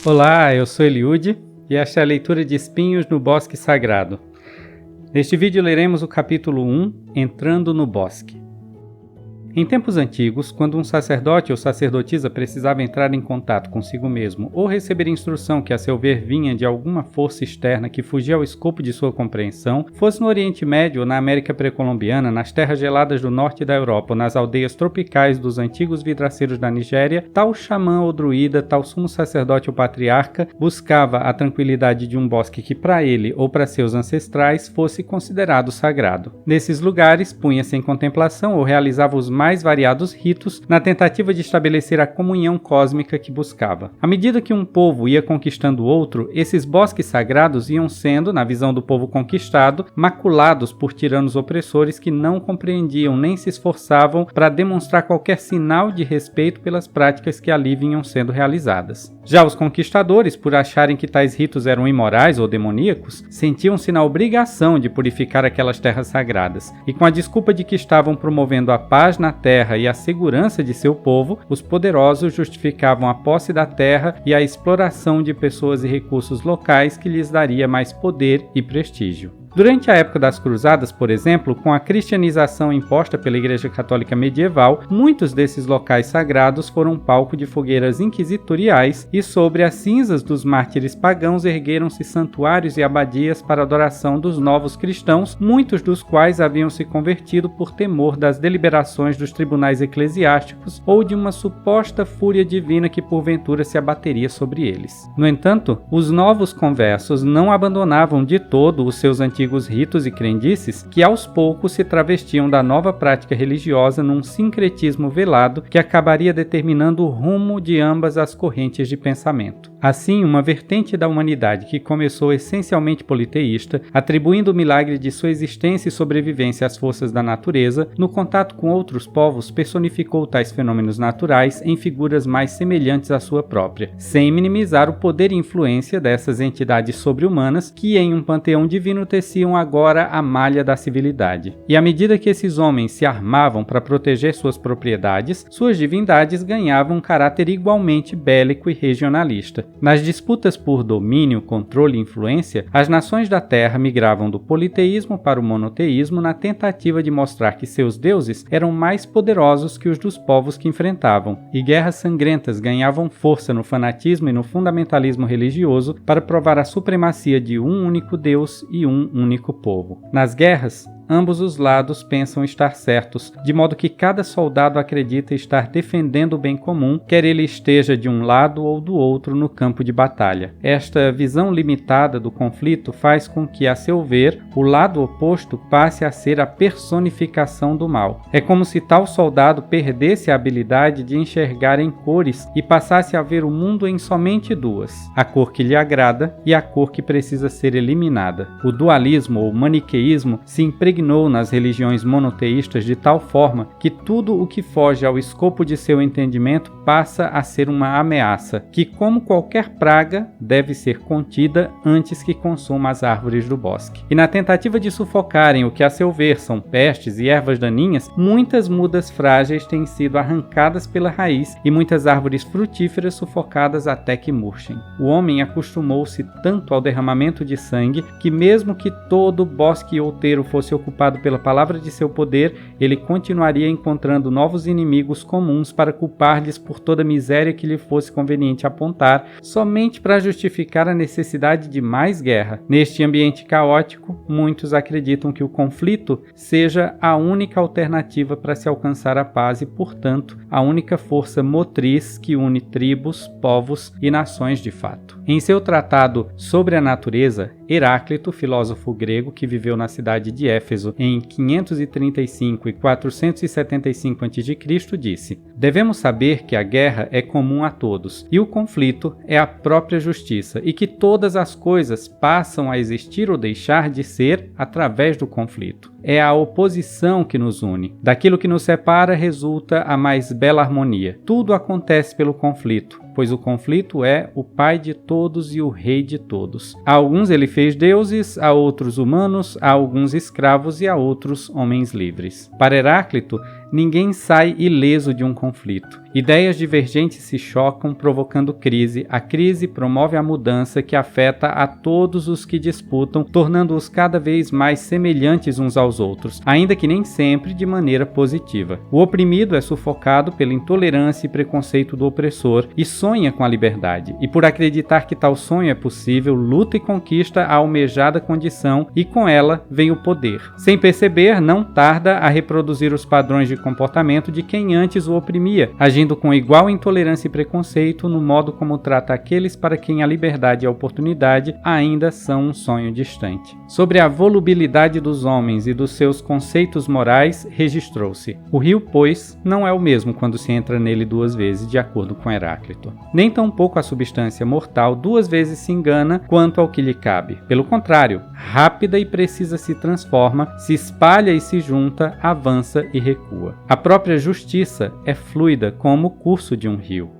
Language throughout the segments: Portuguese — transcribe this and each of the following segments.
Olá, eu sou Eliude e esta é a leitura de Espinhos no Bosque Sagrado. Neste vídeo leremos o capítulo 1, Entrando no Bosque. Em tempos antigos, quando um sacerdote ou sacerdotisa precisava entrar em contato consigo mesmo ou receber instrução que a seu ver vinha de alguma força externa que fugia ao escopo de sua compreensão, fosse no Oriente Médio ou na América pré-colombiana, nas terras geladas do norte da Europa ou nas aldeias tropicais dos antigos vidraceiros da Nigéria, tal xamã ou druida, tal sumo sacerdote ou patriarca buscava a tranquilidade de um bosque que para ele ou para seus ancestrais fosse considerado sagrado. Nesses lugares, punha-se em contemplação ou realizava os mais variados ritos na tentativa de estabelecer a comunhão cósmica que buscava. À medida que um povo ia conquistando outro, esses bosques sagrados iam sendo, na visão do povo conquistado, maculados por tiranos opressores que não compreendiam nem se esforçavam para demonstrar qualquer sinal de respeito pelas práticas que ali vinham sendo realizadas. Já os conquistadores, por acharem que tais ritos eram imorais ou demoníacos, sentiam-se na obrigação de purificar aquelas terras sagradas, e com a desculpa de que estavam promovendo a paz na terra e a segurança de seu povo, os poderosos justificavam a posse da terra e a exploração de pessoas e recursos locais que lhes daria mais poder e prestígio. Durante a época das Cruzadas, por exemplo, com a cristianização imposta pela Igreja Católica medieval, muitos desses locais sagrados foram palco de fogueiras inquisitoriais e sobre as cinzas dos mártires pagãos ergueram-se santuários e abadias para a adoração dos novos cristãos, muitos dos quais haviam se convertido por temor das deliberações dos tribunais eclesiásticos ou de uma suposta fúria divina que porventura se abateria sobre eles. No entanto, os novos conversos não abandonavam de todo os seus antigos ritos e crendices que aos poucos se travestiam da nova prática religiosa num sincretismo velado que acabaria determinando o rumo de ambas as correntes de pensamento. Assim, uma vertente da humanidade que começou essencialmente politeísta, atribuindo o milagre de sua existência e sobrevivência às forças da natureza, no contato com outros povos personificou tais fenômenos naturais em figuras mais semelhantes à sua própria, sem minimizar o poder e influência dessas entidades sobre-humanas que em um panteão divino teciam agora a malha da civilidade. E à medida que esses homens se armavam para proteger suas propriedades, suas divindades ganhavam um caráter igualmente bélico e regionalista. Nas disputas por domínio, controle e influência, as nações da Terra migravam do politeísmo para o monoteísmo na tentativa de mostrar que seus deuses eram mais poderosos que os dos povos que enfrentavam, e guerras sangrentas ganhavam força no fanatismo e no fundamentalismo religioso para provar a supremacia de um único Deus e um único povo. Nas guerras, ambos os lados pensam estar certos, de modo que cada soldado acredita estar defendendo o bem comum, quer ele esteja de um lado ou do outro no campo de batalha. Esta visão limitada do conflito faz com que, a seu ver, o lado oposto passe a ser a personificação do mal. É como se tal soldado perdesse a habilidade de enxergar em cores e passasse a ver o mundo em somente duas: a cor que lhe agrada e a cor que precisa ser eliminada. O dualismo ou maniqueísmo se impregnou nas religiões monoteístas de tal forma que tudo o que foge ao escopo de seu entendimento passa a ser uma ameaça, que, como qualquer praga, deve ser contida antes que consuma as árvores do bosque. E na tentativa de sufocarem o que a seu ver são pestes e ervas daninhas, muitas mudas frágeis têm sido arrancadas pela raiz e muitas árvores frutíferas sufocadas até que murchem. O homem acostumou-se tanto ao derramamento de sangue que, mesmo que todo bosque outeiro fosse ocupado pela palavra de seu poder, ele continuaria encontrando novos inimigos comuns para culpar-lhes por toda a miséria que lhe fosse conveniente apontar, somente para justificar a necessidade de mais guerra. Neste ambiente caótico, muitos acreditam que o conflito seja a única alternativa para se alcançar a paz e, portanto, a única força motriz que une tribos, povos e nações de fato. Em seu tratado sobre a natureza, Heráclito, filósofo grego que viveu na cidade de Éfeso em 535 e 475 a.C., disse: "Devemos saber que a guerra é comum a todos, e o conflito é a própria justiça, e que todas as coisas passam a existir ou deixar de ser através do conflito. é a oposição que nos une. Daquilo que nos separa resulta a mais bela harmonia. Tudo acontece pelo conflito, pois o conflito é o pai de todos e o rei de todos. A alguns ele fez deuses, a outros humanos, a alguns escravos e a outros homens livres. Para Heráclito, ninguém sai ileso de um conflito. Ideias divergentes se chocam, provocando crise. A crise promove a mudança que afeta a todos os que disputam, tornando-os cada vez mais semelhantes uns aos outros, ainda que nem sempre de maneira positiva. O oprimido é sufocado pela intolerância e preconceito do opressor e sonha com a liberdade, e por acreditar que tal sonho é possível, luta e conquista a almejada condição, e com ela vem o poder. Sem perceber, não tarda a reproduzir os padrões de comportamento de quem antes o oprimia, agindo com igual intolerância e preconceito no modo como trata aqueles para quem a liberdade e a oportunidade ainda são um sonho distante. Sobre a volubilidade dos homens e dos seus conceitos morais, registrou-se: o rio, pois, não é o mesmo quando se entra nele duas vezes, de acordo com Heráclito. Nem tampouco a substância mortal duas vezes se engana quanto ao que lhe cabe. Pelo contrário, rápida e precisa se transforma, se espalha e se junta, avança e recua. A própria justiça é fluida como o curso de um rio.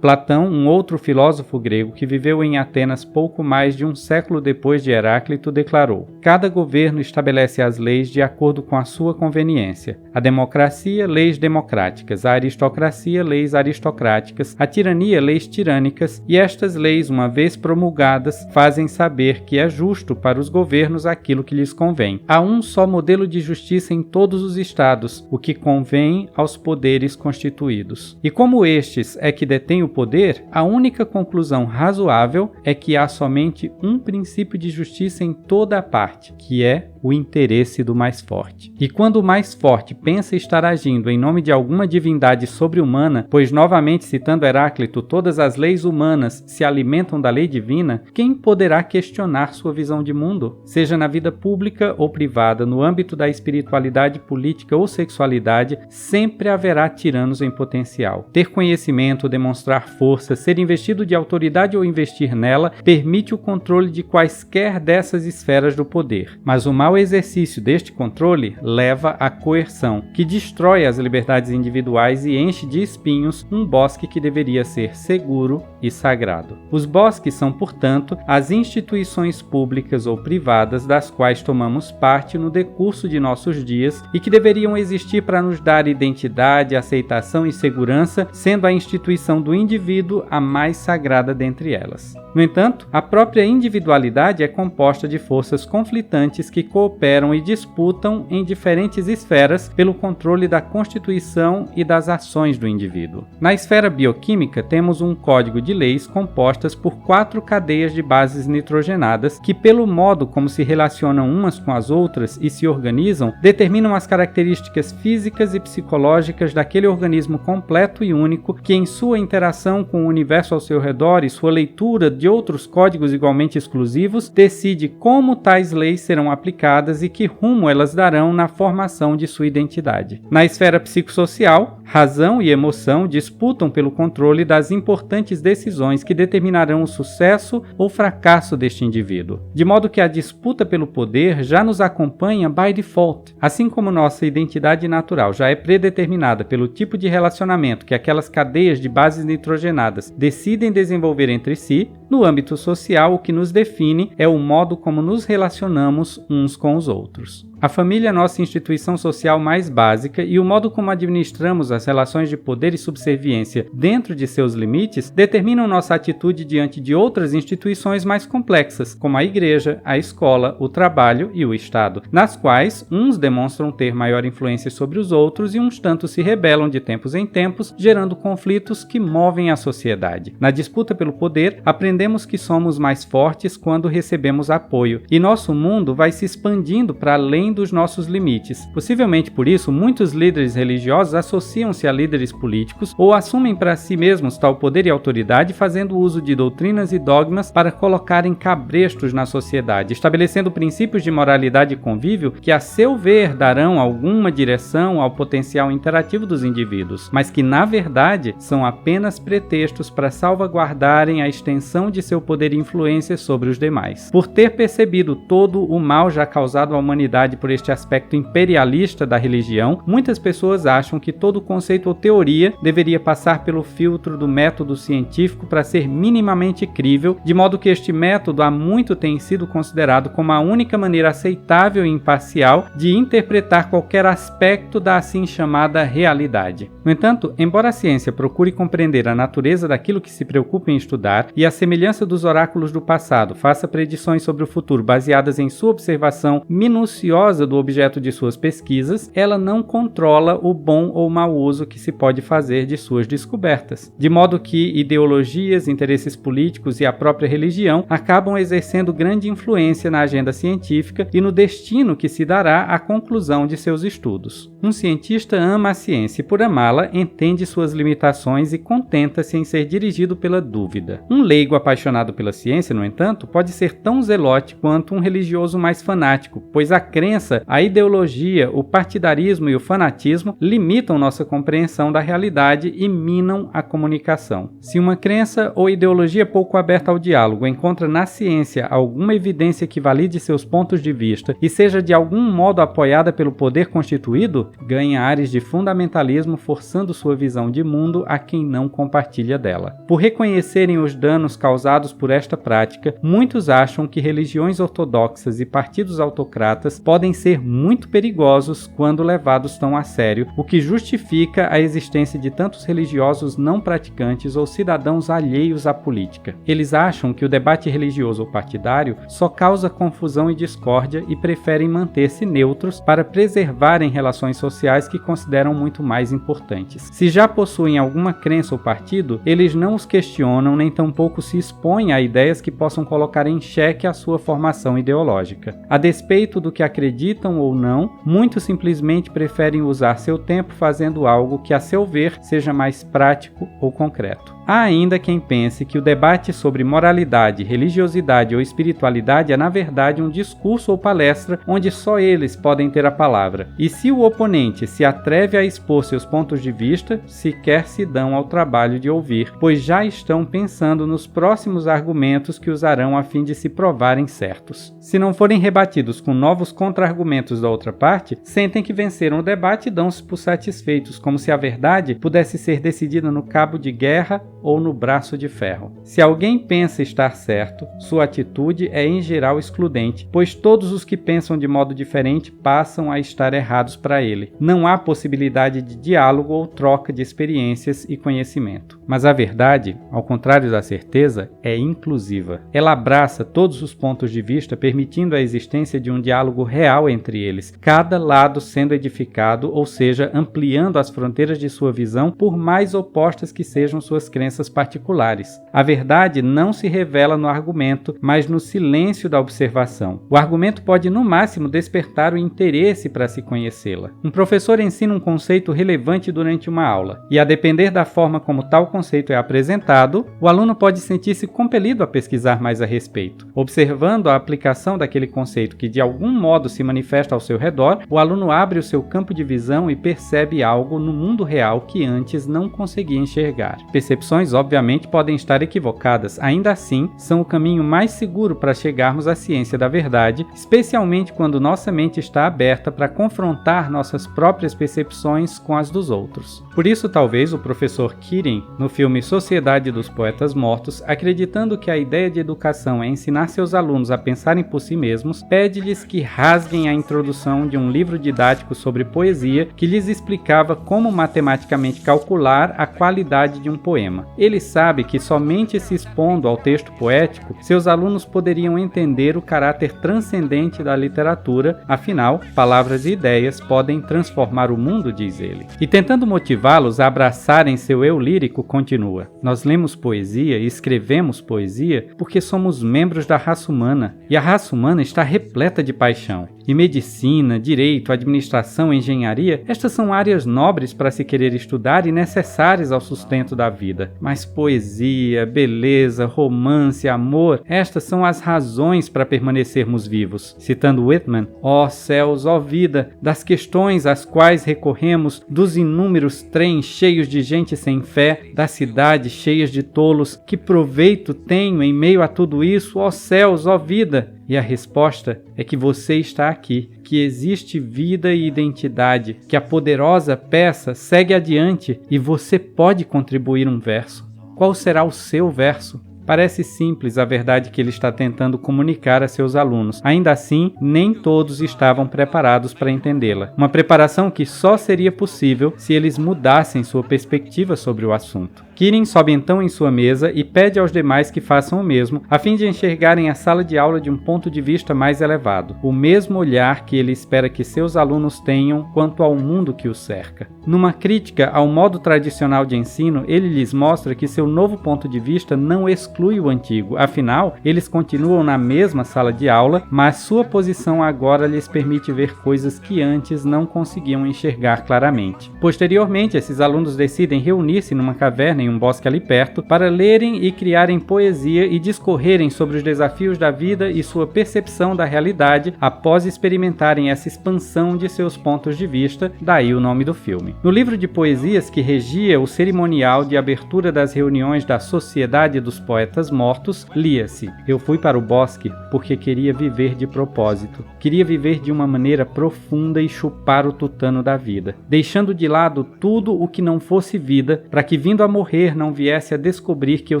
Platão, um outro filósofo grego que viveu em Atenas pouco mais de um século depois de Heráclito, declarou: cada governo estabelece as leis de acordo com a sua conveniência. A democracia, leis democráticas; a aristocracia, leis aristocráticas; a tirania, leis tirânicas, e estas leis, uma vez promulgadas, fazem saber que é justo para os governos aquilo que lhes convém. Há um só modelo de justiça em todos os estados, o que convém aos poderes constituídos. E como estes é que detêm o poder, a única conclusão razoável é que há somente um princípio de justiça em toda a parte, que é o interesse do mais forte. E quando o mais forte pensa estar agindo em nome de alguma divindade sobre-humana, pois, novamente citando Heráclito, todas as leis humanas se alimentam da lei divina, quem poderá questionar sua visão de mundo? Seja na vida pública ou privada, no âmbito da espiritualidade, política ou sexualidade, sempre haverá tiranos em potencial. Ter conhecimento, demonstrar força, ser investido de autoridade ou investir nela, permite o controle de quaisquer dessas esferas do poder. Mas o mau exercício deste controle leva à coerção, que destrói as liberdades individuais e enche de espinhos um bosque que deveria ser seguro e sagrado. Os bosques são, portanto, as instituições públicas ou privadas das quais tomamos parte no decurso de nossos dias e que deveriam existir para nos dar identidade, aceitação e segurança, sendo a instituição do indivíduo a mais sagrada dentre elas. No entanto, a própria individualidade é composta de forças conflitantes que cooperam e disputam em diferentes esferas pelo controle da constituição e das ações do indivíduo. Na esfera bioquímica, temos um código de leis compostas por 4 cadeias de bases nitrogenadas que, pelo modo como se relacionam umas com as outras e se organizam, determinam as características físicas e psicológicas daquele organismo completo e único que, em sua interação com o universo ao seu redor e sua leitura de outros códigos igualmente exclusivos, decide como tais leis serão aplicadas e que rumo elas darão na formação de sua identidade. Na esfera psicossocial, razão e emoção disputam pelo controle das importantes decisões que determinarão o sucesso ou fracasso deste indivíduo, de modo que a disputa pelo poder já nos acompanha by default. Assim como nossa identidade natural já é predeterminada pelo tipo de relacionamento que aquelas cadeias de bases nitrogenadas decidem desenvolver entre si, no âmbito social o que nos define é o modo como nos relacionamos uns com os outros. A família é nossa instituição social mais básica e o modo como administramos as relações de poder e subserviência dentro de seus limites determinam nossa atitude diante de outras instituições mais complexas, como a igreja, a escola, o trabalho e o Estado, nas quais uns demonstram ter maior influência sobre os outros e uns tantos se rebelam de tempos em tempos, gerando conflitos que movem a sociedade. Na disputa pelo poder, aprendemos que somos mais fortes quando recebemos apoio, e nosso mundo vai se expandindo para além dos nossos limites. Possivelmente por isso, muitos líderes religiosos associam-se a líderes políticos ou assumem para si mesmos tal poder e autoridade, fazendo uso de doutrinas e dogmas para colocarem cabrestos na sociedade, estabelecendo princípios de moralidade e convívio que, a seu ver, darão alguma direção ao potencial interativo dos indivíduos, mas que, na verdade, são apenas pretextos para salvaguardarem a extensão de seu poder e influência sobre os demais. Por ter percebido todo o mal já causado à humanidade afinidade por este aspecto imperialista da religião, muitas pessoas acham que todo conceito ou teoria deveria passar pelo filtro do método científico para ser minimamente crível, de modo que este método há muito tem sido considerado como a única maneira aceitável e imparcial de interpretar qualquer aspecto da assim chamada realidade. No entanto, embora a ciência procure compreender a natureza daquilo que se preocupa em estudar e a semelhança dos oráculos do passado faça predições sobre o futuro baseadas em sua observação minuciosa do objeto de suas pesquisas, ela não controla o bom ou mau uso que se pode fazer de suas descobertas, de modo que ideologias, interesses políticos e a própria religião acabam exercendo grande influência na agenda científica e no destino que se dará à conclusão de seus estudos. Um cientista ama a ciência e, por amá-la, entende suas limitações e contenta-se em ser dirigido pela dúvida. Um leigo apaixonado pela ciência, no entanto, pode ser tão zelote quanto um religioso mais fanático, pois a crença, a ideologia, o partidarismo e o fanatismo limitam nossa compreensão da realidade e minam a comunicação. Se uma crença ou ideologia pouco aberta ao diálogo encontra na ciência alguma evidência que valide seus pontos de vista e seja de algum modo apoiada pelo poder constituído, ganha ares de fundamentalismo, forçando sua visão de mundo a quem não compartilha dela. Por reconhecerem os danos causados por esta prática, muitos acham que religiões ortodoxas e partidos autocratas podem ser muito perigosos quando levados tão a sério, o que justifica a existência de tantos religiosos não praticantes ou cidadãos alheios à política. Eles acham que o debate religioso ou partidário só causa confusão e discórdia e preferem manter-se neutros para preservarem relações sociais que consideram muito mais importantes. Se já possuem alguma crença ou partido, eles não os questionam nem tampouco se expõem a ideias que possam colocar em xeque a sua formação ideológica. A despeito do que acreditam ou não, muitos simplesmente preferem usar seu tempo fazendo algo que, a seu ver, seja mais prático ou concreto. Há ainda quem pense que o debate sobre moralidade, religiosidade ou espiritualidade é, na verdade, um discurso ou palestra onde só eles podem ter a palavra. E se o oponente se atreve a expor seus pontos de vista, sequer se dão ao trabalho de ouvir, pois já estão pensando nos próximos argumentos que usarão a fim de se provarem certos. Se não forem rebatidos com novos contra-argumentos da outra parte, sentem que venceram o debate e dão-se por satisfeitos, como se a verdade pudesse ser decidida no cabo de guerra ou no braço de ferro. Se alguém pensa estar certo, sua atitude é em geral excludente, pois todos os que pensam de modo diferente passam a estar errados para ele. Não há possibilidade de diálogo ou troca de experiências e conhecimento. Mas a verdade, ao contrário da certeza, é inclusiva. Ela abraça todos os pontos de vista, permitindo a existência de um diálogo real entre eles, cada lado sendo edificado, ou seja, ampliando as fronteiras de sua visão, por mais opostas que sejam suas crenças particulares. A verdade não se revela no argumento, mas no silêncio da observação. O argumento pode, no máximo, despertar o interesse para se conhecê-la. Um professor ensina um conceito relevante durante uma aula, e a depender da forma como tal conceito é apresentado, o aluno pode sentir-se compelido a pesquisar mais a respeito. Observando a aplicação daquele conceito que de algum modo se manifesta ao seu redor, o aluno abre o seu campo de visão e percebe algo no mundo real que antes não conseguia enxergar. Percepções, obviamente, podem estar equivocadas, ainda assim, são o caminho mais seguro para chegarmos à ciência da verdade, especialmente quando nossa mente está aberta para confrontar nossas próprias percepções com as dos outros. Por isso, talvez o professor Keating, no filme Sociedade dos Poetas Mortos, acreditando que a ideia de educação é ensinar seus alunos a pensarem por si mesmos, pede-lhes que rasguem a introdução de um livro didático sobre poesia que lhes explicava como matematicamente calcular a qualidade de um poema. Ele sabe que somente se expondo ao texto poético, seus alunos poderiam entender o caráter transcendente da literatura, afinal, palavras e ideias podem transformar o mundo, diz ele. E tentando motivá-los a abraçarem seu eu lírico, continua: nós lemos poesia e escrevemos poesia porque somos membros da raça humana, e a raça humana está repleta de paixão. E medicina, direito, administração, engenharia, estas são áreas nobres para se querer estudar e necessárias ao sustento da vida. Mas poesia, beleza, romance, amor, estas são as razões para permanecermos vivos. Citando Whitman: ó céus, ó vida, das questões às quais recorremos, dos inúmeros trens cheios de gente sem fé, das cidades cheias de tolos, que proveito tenho em meio a tudo isso, ó céus, ó vida? E a resposta é que você está aqui, que existe vida e identidade, que a poderosa peça segue adiante e você pode contribuir um verso. Qual será o seu verso? Parece simples a verdade que ele está tentando comunicar a seus alunos. Ainda assim, nem todos estavam preparados para entendê-la. Uma preparação que só seria possível se eles mudassem sua perspectiva sobre o assunto. Kirin sobe então em sua mesa e pede aos demais que façam o mesmo, a fim de enxergarem a sala de aula de um ponto de vista mais elevado, o mesmo olhar que ele espera que seus alunos tenham quanto ao mundo que os cerca. Numa crítica ao modo tradicional de ensino, ele lhes mostra que seu novo ponto de vista não exclui o antigo, afinal, eles continuam na mesma sala de aula, mas sua posição agora lhes permite ver coisas que antes não conseguiam enxergar claramente. Posteriormente, esses alunos decidem reunir-se numa caverna em um bosque ali perto, para lerem e criarem poesia e discorrerem sobre os desafios da vida e sua percepção da realidade após experimentarem essa expansão de seus pontos de vista, daí o nome do filme. No livro de poesias que regia o cerimonial de abertura das reuniões da Sociedade dos Poetas Mortos, lia-se: "Eu fui para o bosque porque queria viver de propósito. Queria viver de uma maneira profunda e chupar o tutano da vida, deixando de lado tudo o que não fosse vida, para que vindo a morrer não viesse a descobrir que eu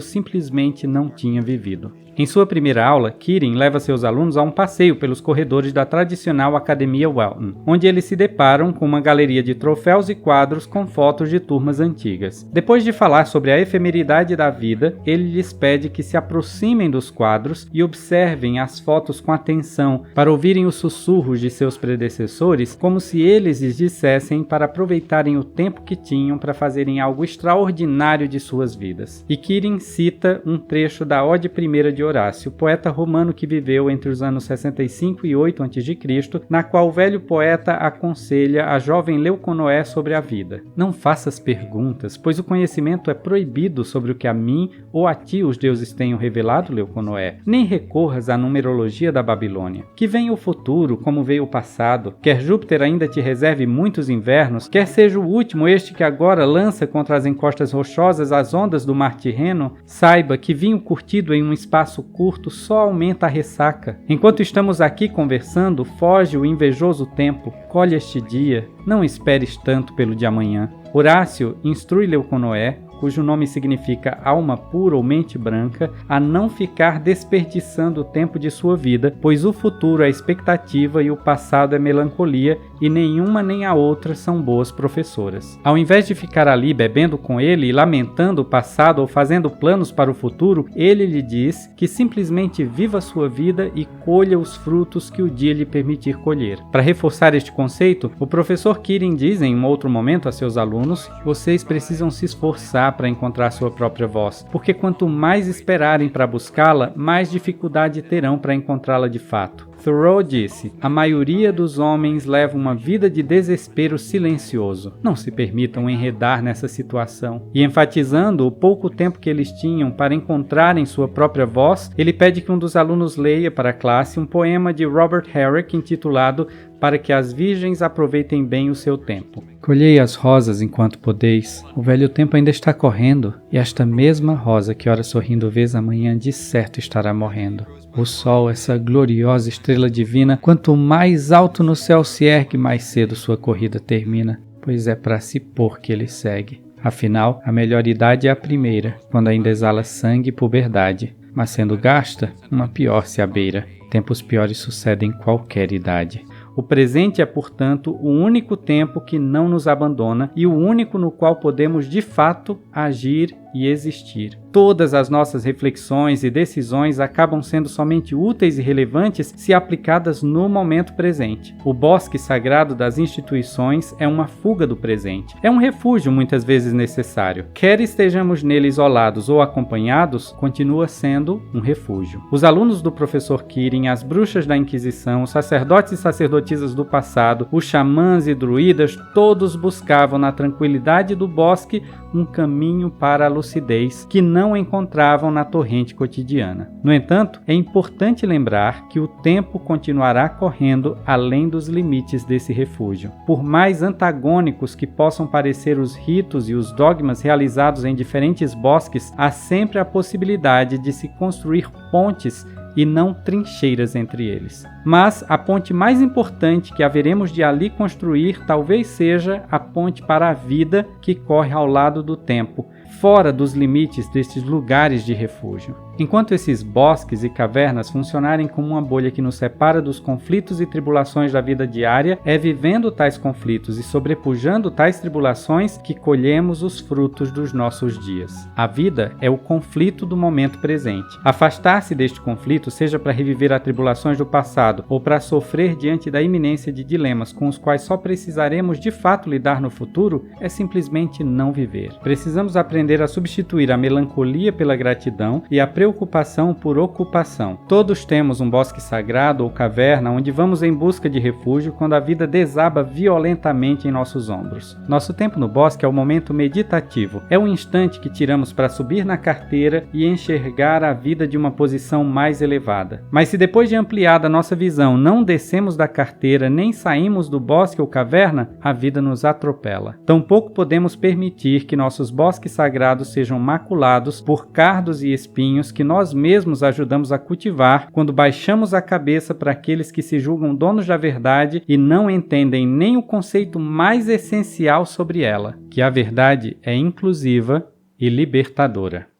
simplesmente não tinha vivido." Em sua primeira aula, Kirin leva seus alunos a um passeio pelos corredores da tradicional Academia Welton, onde eles se deparam com uma galeria de troféus e quadros com fotos de turmas antigas. Depois de falar sobre a efemeridade da vida, ele lhes pede que se aproximem dos quadros e observem as fotos com atenção para ouvirem os sussurros de seus predecessores, como se eles lhes dissessem para aproveitarem o tempo que tinham para fazerem algo extraordinário de suas vidas. E Kirin cita um trecho da Ode Primeira de Horácio, poeta romano que viveu entre os anos 65 e 8 a.C., na qual o velho poeta aconselha a jovem Leuconoé sobre a vida. "Não faças perguntas, pois o conhecimento é proibido sobre o que a mim ou a ti os deuses tenham revelado, Leuconoé. Nem recorras à numerologia da Babilônia. Que venha o futuro como veio o passado, quer Júpiter ainda te reserve muitos invernos, quer seja o último este que agora lança contra as encostas rochosas as ondas do mar Tirreno, saiba que vinho curtido em um espaço curto só aumenta a ressaca. Enquanto estamos aqui conversando, foge o invejoso tempo. Colhe este dia, não esperes tanto pelo de amanhã." Horácio instrui Leuconoé, cujo nome significa alma pura ou mente branca, a não ficar desperdiçando o tempo de sua vida, pois o futuro é expectativa e o passado é melancolia, e nenhuma nem a outra são boas professoras. Ao invés de ficar ali bebendo com ele e lamentando o passado ou fazendo planos para o futuro, ele lhe diz que simplesmente viva a sua vida e colha os frutos que o dia lhe permitir colher. Para reforçar este conceito, o professor Kirin diz em um outro momento a seus alunos: "Vocês precisam se esforçar para encontrar sua própria voz, porque quanto mais esperarem para buscá-la, mais dificuldade terão para encontrá-la de fato." Thoreau disse: "A maioria dos homens leva uma vida de desespero silencioso. Não se permitam enredar nessa situação." E enfatizando o pouco tempo que eles tinham para encontrarem sua própria voz, ele pede que um dos alunos leia para a classe um poema de Robert Herrick intitulado "Para que as virgens aproveitem bem o seu tempo." "Colhei as rosas enquanto podeis. O velho tempo ainda está correndo, e esta mesma rosa que ora sorrindo vês amanhã de certo estará morrendo. O sol, essa gloriosa estrela divina, quanto mais alto no céu se ergue, mais cedo sua corrida termina, pois é para se pôr que ele segue. Afinal, a melhor idade é a primeira, quando ainda exala sangue e puberdade, mas sendo gasta, uma pior se abeira. Tempos piores sucedem em qualquer idade." O presente é, portanto, o único tempo que não nos abandona e o único no qual podemos, de fato, agir e existir. Todas as nossas reflexões e decisões acabam sendo somente úteis e relevantes se aplicadas no momento presente. O bosque sagrado das instituições é uma fuga do presente. É um refúgio muitas vezes necessário. Quer estejamos nele isolados ou acompanhados, continua sendo um refúgio. Os alunos do professor Kirin, as bruxas da Inquisição, os sacerdotes e sacerdotisas do passado, os xamãs e druidas, todos buscavam na tranquilidade do bosque um caminho para a lucidez que não encontravam na torrente cotidiana. No entanto, é importante lembrar que o tempo continuará correndo além dos limites desse refúgio. Por mais antagônicos que possam parecer os ritos e os dogmas realizados em diferentes bosques, há sempre a possibilidade de se construir pontes e não trincheiras entre eles. Mas a ponte mais importante que haveremos de ali construir talvez seja a ponte para a vida que corre ao lado do tempo, fora dos limites destes lugares de refúgio. Enquanto esses bosques e cavernas funcionarem como uma bolha que nos separa dos conflitos e tribulações da vida diária, é vivendo tais conflitos e sobrepujando tais tribulações que colhemos os frutos dos nossos dias. A vida é o conflito do momento presente. Afastar-se deste conflito, seja para reviver as tribulações do passado ou para sofrer diante da iminência de dilemas com os quais só precisaremos de fato lidar no futuro, é simplesmente não viver. Precisamos aprender a substituir a melancolia pela gratidão e a preocupação por ocupação. Todos temos um bosque sagrado ou caverna onde vamos em busca de refúgio quando a vida desaba violentamente em nossos ombros. Nosso tempo no bosque é o momento meditativo. É o instante que tiramos para subir na carteira e enxergar a vida de uma posição mais elevada. Mas se depois de ampliada nossa visão não descemos da carteira nem saímos do bosque ou caverna, a vida nos atropela. Tampouco podemos permitir que nossos bosques sagrados sejam maculados por cardos e espinhos que nós mesmos ajudamos a cultivar quando baixamos a cabeça para aqueles que se julgam donos da verdade e não entendem nem o conceito mais essencial sobre ela, que a verdade é inclusiva e libertadora.